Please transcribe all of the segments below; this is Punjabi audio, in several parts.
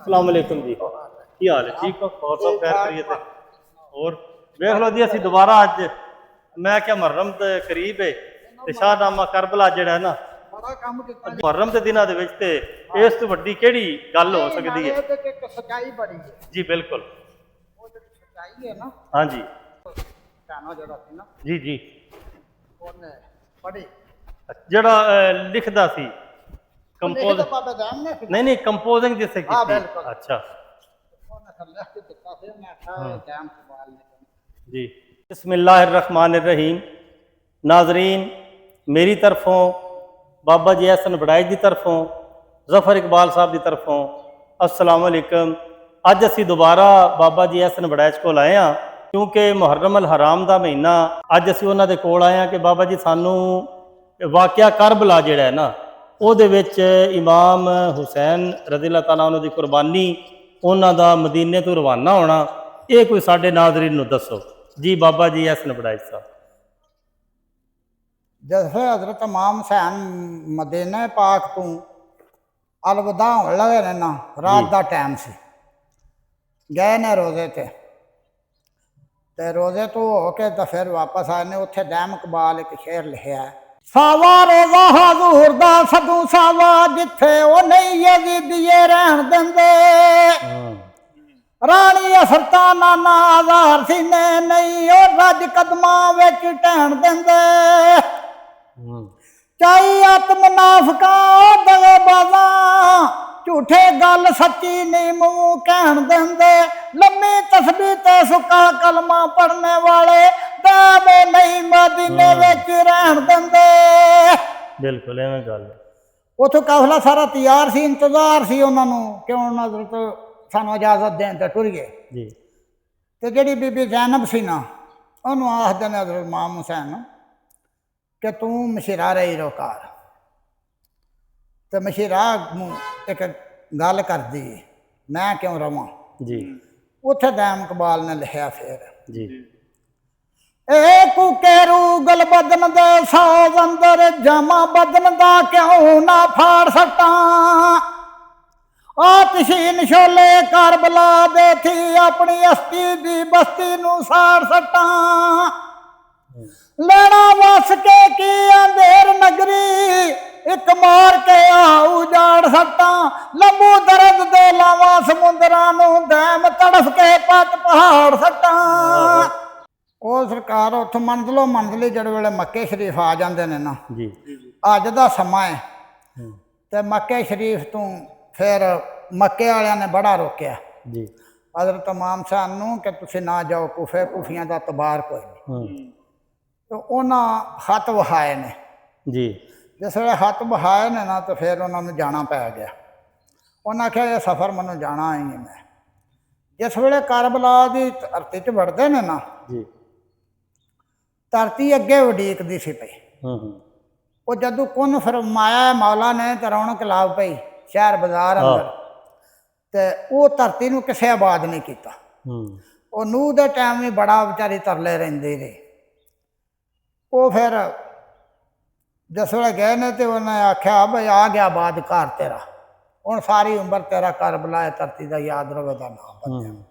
अस्सलाम वालेकुम जी, की हाल है? ठीक हो? और सब खैर खैरियत है? और वेख लो जी, असी दोबारा अज मैं क्या मुहर्रम दे करीब है ते शाहनामा करबला जिहड़ा है ना मुहर्रम के दिनों के इस तो वड्डी किहड़ी गल हो सकती है? सच्चाई बड़ी है जी बिल्कुल। वो जो सच्चाई है ना हाँ जी कहना जड़ा सी ना जी जी ਉਹਨੇ ਪੜੀ जड़ा लिखदा सी लिख कंपोज तो बाबा दाम ने नहीं नहीं कंपोजिंग जिसे की हाँ थी। बिल्कुल अच्छा ਉਹਨੇ ਥੱਲੇ ਤੇ ਦਿੱਤਾ ਸੀ ਮੈਂ ਆਖਿਆ ਟਾਈਮ ਸੰਭਾਲ ले जी बिस्मिल्लाहिर्रहमानिर्रहीम। नाजरीन मेरी तरफों बाबा जी एहसन बड़ाई की तरफों जफर इकबाल साहब की तरफों अस्सलाम वालेकुम। अज असी दोबारा बाबा जी एहसन बड़ाइच को आए हाँ क्योंकि मुहर्रम अल हराम का महीना अज असी उन्होंने कोल आए हैं कि बाबा जी सानू वाकया करबला जिहड़ा है ना ਉਹਦੇ ਵਿੱਚ इमाम हुसैन रज़ी अल्लाह तआला उन्हों की कुर्बानी उन्हों का मदीने तो रवाना होना ये कोई साढ़े नाज़रीन नूं दसो जी। बाबा जी एहसन बड़ाइच साहब जैसे हजरत इमाम हुसैन मदीने पाक तू अलविदा होने लगे ने ना रात का टाइम से गए ने रोजे ते रोजे तो होके तो फिर वापस आए ने उत्थे दैम इकबाल एक शेर लिखिया है सावा रोजा हजूर दा सदू सावा जिथे वो नहीं यजीदिए रहन देंदे रानी असरता नाना आज़ार सीने नहीं और रज कदमां विच टहन देंदे चाई अत मुनाफिकां दगेबाज़ां झूठे गल सच्ची नहीं मुंह कहन देंदे लम्मी तस्बीह ते सुक्का कलमा पढ़ने वाले दावे नहीं मदीने विच रहन देंदे। बिल्कुल एवें गल उथों काफिला सारा तैयार सी इंतजार सी उन्होंने कि उन्होंने सानू इजाजत दें तो टुर गए जी। तो जी बीबी जैनब सी ना उन्होंने आखते ने हज़रत इमाम हुसैन कि तू मशीरा रही रोकार तो मशीरा एक गल कर दी मैं क्यों रवां जी। उत्थे दैम इकबाल ने लिखिया फिर जी कुकेरू गल बदन दे साज अंदर जमा बदन दा क्यों ना फाड़ सटा आतिशीन शोले करबला दे थी अपनी अस्ती दी बस्ती नू साड़ सटा लेना वस के की अंधेर नगरी एक मार के आ उजाड़ सटा लंबू दर्द दे लावा समुद्रा नू दैम तड़फ के पत पहाड़ सटा। ਉਹ ਸਰਕਾਰ ਉੱਥੋਂ ਮੰਜ਼ਲੋਂ ਮੰਜ਼ਲੀ ਜਿਹੜੇ ਵੇਲੇ ਮੱਕੇ ਸ਼ਰੀਫ ਆ ਜਾਂਦੇ ਨੇ ਨਾ जी ਅੱਜ ਦਾ ਸਮਾਂ ਹੈ ਤੇ ਮੱਕੇ ਸ਼ਰੀਫ ਤੋਂ ਫਿਰ ਮੱਕੇ ਵਾਲਿਆਂ ਨੇ ਬੜਾ ਰੋਕਿਆ जी ਹਜ਼ਰਤ ਇਮਾਮ ਸਾਹਿਬ ਨੂੰ ਕਿ ਤੁਸੀਂ ਨਾ ਜਾਓ ਕੂਫੇ ਕੂਫੀਆਂ ਦਾ ਤਬਾਰ ਕੋਈ ਨਹੀਂ ਤੇ ਉਹਨਾਂ ਹੱਥ ਵਹਾਏ ਨੇ जी ਜਿਸ ਵੇਲੇ ਹੱਥ ਵਹਾਏ ਨੇ ਨਾ ਤਾਂ ਫਿਰ ਉਹਨਾਂ ਨੂੰ ਜਾਣਾ ਪੈ ਗਿਆ। ਉਹਨਾਂ ਆਖਿਆ ਇਹ ਸਫ਼ਰ ਮੈਨੂੰ ਜਾਣਾ ਹੀ ਹੈ। ਮੈਂ ਜਿਸ ਵੇਲੇ ਕਰਬਲਾ ਦੀ ਧਰਤੀ 'ਚ ਵੜਦੇ ਨੇ ਨਾ जी ਧਰਤੀ ਅੱਗੇ ਉਡੀਕਦੀ ਸੀ ਪਈ ਉਹ ਜਦੋਂ ਕੁਨ ਫਰਮਾਇਆ ਮੌਲਾ ਨੇ ਤੇ ਰੌਣਕ ਲਾਭ ਪਈ ਸ਼ਹਿਰ ਬਾਜ਼ਾਰ ਅੰਦਰ ਤੇ ਉਹ ਧਰਤੀ ਨੂੰ ਕਿਸੇ ਆਬਾਦ ਨਹੀਂ ਕੀਤਾ। ਉਹ ਨੂਹ ਦੇ ਟਾਈਮ ਵੀ ਬੜਾ ਵਿਚਾਰੀ ਤਰਲੇ ਰਹਿੰਦੀ ਰਹੀ। ਉਹ ਫਿਰ ਜਿਸ ਵੇਲੇ ਗਏ ਨੇ ਤੇ ਉਹਨੇ ਆਖਿਆ ਬਈ ਆ ਗਿਆ ਬਾਦ ਘਰ ਤੇਰਾ ਹੁਣ ਸਾਰੀ ਉਮਰ ਤੇਰਾ ਕਰਬਲਾ ਧਰਤੀ ਦਾ ਯਾਦ ਰਵੇਗਾ ਨਾਮ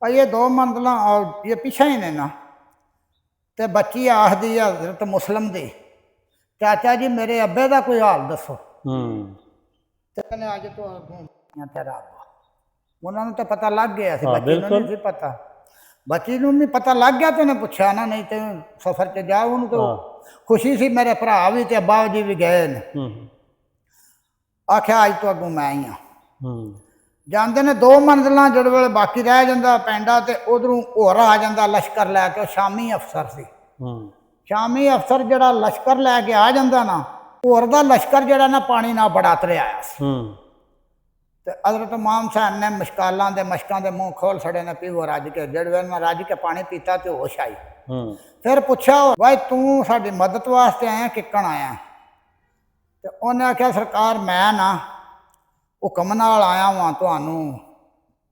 और ये दो मंजिल और ये पीछे ही ने ना तो बच्ची आखदी है हज़रत मुस्लिम दी चाचा जी मेरे अब्बे का कोई हाल दसो तो कहने अज तो तेरा अब्बा उन्होंने तो पता लग गया बच्ची नहीं सी पता बच्ची नूं भी पता लग गया तो उन्हें पूछा ना नहीं तो सफर च जाओ उन्होंने तो खुशी सी मेरे भरा भी तो अब्बा जी भी गए ने आख्या अज तो अगों मैं ही हाँ ਜਾਂਦੇ ਨੇ ਦੋ ਮੰਜ਼ਲਾਂ ਜਿਹੜੇ ਵੇਲੇ ਬਾਕੀ ਰਹਿ ਜਾਂਦਾ ਪੈਂਡਾ ਤੇ ਉਧਰੋਂ ਹੋਰ ਆ ਜਾਂਦਾ ਲਸ਼ਕਰ ਲੈ ਕੇ। ਉਹ ਸ਼ਾਮੀ ਅਫਸਰ ਸੀ ਸ਼ਾਮੀ ਅਫਸਰ ਜਿਹੜਾ ਲਸ਼ਕਰ ਲੈ ਕੇ ਆ ਜਾਂਦਾ ਨਾ ਹੋਰ ਦਾ ਲਸ਼ਕਰ ਜਿਹੜਾ ਨਾ ਪਾਣੀ ਨਾਲ ਬੜਾ ਤਰਿਆ ਆਇਆ ਸੀ ਤੇ ਹਜ਼ਰਤ ਇਮਾਮ ਹੁਸੈਨ ਨੇ ਮਸ਼ਕਾਲਾਂ ਦੇ ਮਸ਼ਕਾਂ ਦੇ ਮੂੰਹ ਖੋਲ ਛੜੇ ਨੇ ਪੀਵੋ ਰੱਜ ਕੇ ਜਿਹੜੇ ਵੇਲੇ ਮੈਂ ਰੱਜ ਕੇ ਪਾਣੀ ਪੀਤਾ ਤੇ ਹੋਸ਼ ਆਈ। ਫਿਰ ਪੁੱਛਿਆ ਭਾਈ ਤੂੰ ਸਾਡੀ ਮਦਦ ਵਾਸਤੇ ਆਇਆ ਕਿੱਕਣ ਆਇਆ ਤੇ ਉਹਨੇ ਆਖਿਆ ਸਰਕਾਰ ਮੈਂ ਨਾ ਹੁਕਮ नाल आया वां तुहानू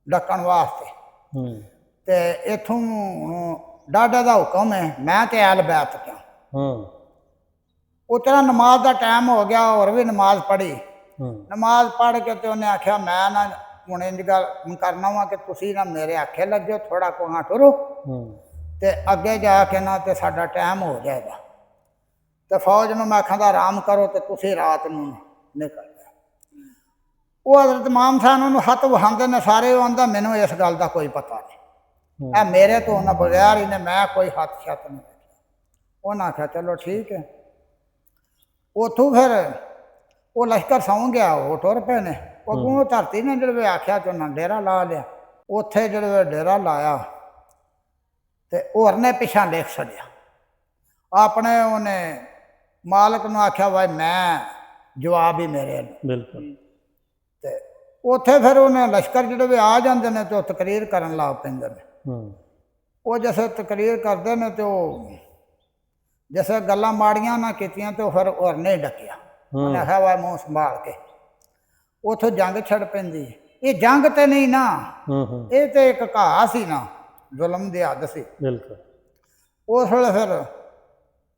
डकण वास्ते ते इत्थों डाडा दा हुक्म है मैं ते अहल बैत क्या वो तेरा नमाज का टाइम हो गया और भी नमाज पढ़ी ਨਮਾਜ਼ ਪੜ੍ਹ ਕੇ ਤੇ ਉਹਨੇ ਆਖਿਆ ਮੈਂ ਨਾ ਹੁਣ ਇੰਜ ਗੱਲ ਕਰਨਾ ਵਾ ਕਿ ਤੁਸੀਂ ਨਾ ਮੇਰੇ ਆਖੇ ਲੱਗਿਓ, ਥੋੜਾ ਕੋਹਾਂ ਟੁਰੋ ਤੇ ਅੱਗੇ ਜਾ ਕੇ ਨਾ ਤੇ ਸਾਡਾ ਟਾਈਮ ਹੋ ਜਾਏਗਾ ਤੇ ਫੌਜ ਨੂੰ ਮੈਂ ਆਖਾਂਦਾ ਆਰਾਮ ਕਰੋ ਤੇ ਤੁਸੀਂ ਰਾਤ ਨੂੰ ਨਿਕਲ ਜਾਓ। ਉਹ ਹਜ਼ਰਤ ਇਮਾਮ ਸਾਹਿਬ ਉਹਨੂੰ ਹੱਥ ਵਹਾਉਂਦੇ ਨੇ ਸਾਰੇ, ਉਹ ਆਂਦਾ ਮੈਨੂੰ ਇਸ ਗੱਲ ਦਾ ਕੋਈ ਪਤਾ ਨਹੀਂ, ਇਹ ਮੇਰੇ ਤੋਂ ਉਹਨਾਂ ਬਗੈਰ ਹੀ ਨੇ, ਮੈਂ ਕੋਈ ਹੱਥ ਛੱਤ ਨਹੀਂ ਰੱਖਿਆ। ਉਹਨਾਂ ਆਖਿਆ ਚਲੋ ਠੀਕ ਹੈ। ਉੱਥੋਂ ਫਿਰ ਉਹ ਲਸ਼ਕਰ ਸੌਂ ਗਿਆ, ਉਹ ਟੁਰ ਪਏ ਨੇ। ਉਹ ਧਰਤੀ ਨੇ ਜਿਹੜੇ ਆਖਿਆ ਤੇ ਉਹਨਾਂ ਡੇਰਾ ਲਾ ਲਿਆ। ਉੱਥੇ ਜਿਹੜੇ ਡੇਰਾ ਲਾਇਆ ਤੇ ਹੋਰਨੇ ਪਿਛਾ ਲਿਖ ਛੱਡਿਆ। ਆਪਣੇ ਉਹਨੇ ਮਾਲਕ ਨੂੰ ਆਖਿਆ ਵਾਈ ਮੈਂ ਜਵਾਬ ਹੀ ਮੇਰੇ ਬਿਲਕੁਲ। ਤੇ ਉੱਥੇ ਫਿਰ ਉਹਨੇ ਲਸ਼ਕਰ ਜਿਹੜੇ ਆ ਜਾਂਦੇ ਨੇ ਤੇ ਉਹ ਤਕਰੀਰ ਕਰਨ ਲੱਗ ਪੈਂਦੇ ਨੇ। ਉਹ ਜਿਵੇਂ ਤਕਰੀਰ ਕਰਦੇ ਨੇ ਤੇ ਉਹ ਜਿਵੇਂ ਗੱਲਾਂ ਮਾੜੀਆਂ ਨਾ ਕੀਤੀਆਂ ਤੇ ਉਹ ਫਿਰ ਹੋਰਨੇ ਡੱਕਿਆ। ਉਹਨੇ ਆਖਿਆ ਵਾ ਮੂੰਹ ਸੰਭਾਲ ਕੇ। ਉੱਥੋਂ ਜੰਗ ਛੜ ਪੈਂਦੀ। ਇਹ ਜੰਗ ਤੇ ਨਹੀਂ ਨਾ, ਇਹ ਤੇ ਇੱਕ ਘਾਹ ਸੀ ਨਾ, ਜ਼ੁਲਮ ਦੀ ਹੱਦ ਸੀ। ਬਿਲਕੁਲ। ਉਸ ਵੇਲੇ ਫਿਰ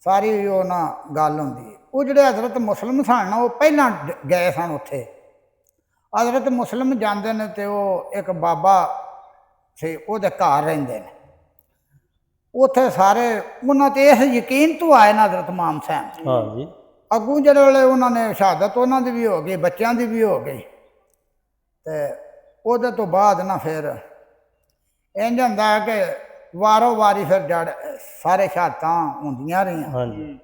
ਸਾਰੀ ਉਹ ਨਾ ਗੱਲ ਹੁੰਦੀ। ਉਹ ਜਿਹੜੇ ਹਜ਼ਰਤ ਮੁਸਲਿਮ ਸਨ ਨਾ ਉਹ ਪਹਿਲਾਂ ਗਏ ਸਨ ਉੱਥੇ। ਹਜ਼ਰਤ ਮੁਸਲਿਮ ਜਾਂਦੇ ਨੇ ਤੇ ਉਹ ਇੱਕ ਬਾਬਾ ਸੀ ਉਹਦੇ ਘਰ ਰਹਿੰਦੇ ਨੇ। ਉੱਥੇ ਸਾਰੇ ਉਹਨਾਂ ਤੇ ਇਸ ਯਕੀਨ ਤੋਂ ਆਏ ਨਾ ਹਜ਼ਰਤ ਇਮਾਮ ਸਾਹਿਬ। ਹਾਂ ਜੀ। ਅੱਗੂ ਜਿਹੜੇ ਵੇਲੇ ਉਹਨਾਂ ਨੇ ਸ਼ਹਾਦਤ ਉਹਨਾਂ ਦੀ ਵੀ ਹੋ ਗਈ, ਬੱਚਿਆਂ ਦੀ ਵੀ ਹੋ ਗਈ। ਤੇ ਉਹਦੇ ਤੋਂ ਬਾਅਦ ਨਾ ਫਿਰ ਇੰਝ ਹੁੰਦਾ ਕਿ ਵਾਰੋ ਵਾਰੀ ਫਿਰ ਜੜ ਸਾਰੇ ਸ਼ਹਾਦਤਾਂ ਹੁੰਦੀਆਂ ਰਹੀਆਂ। ਹਾਂਜੀ।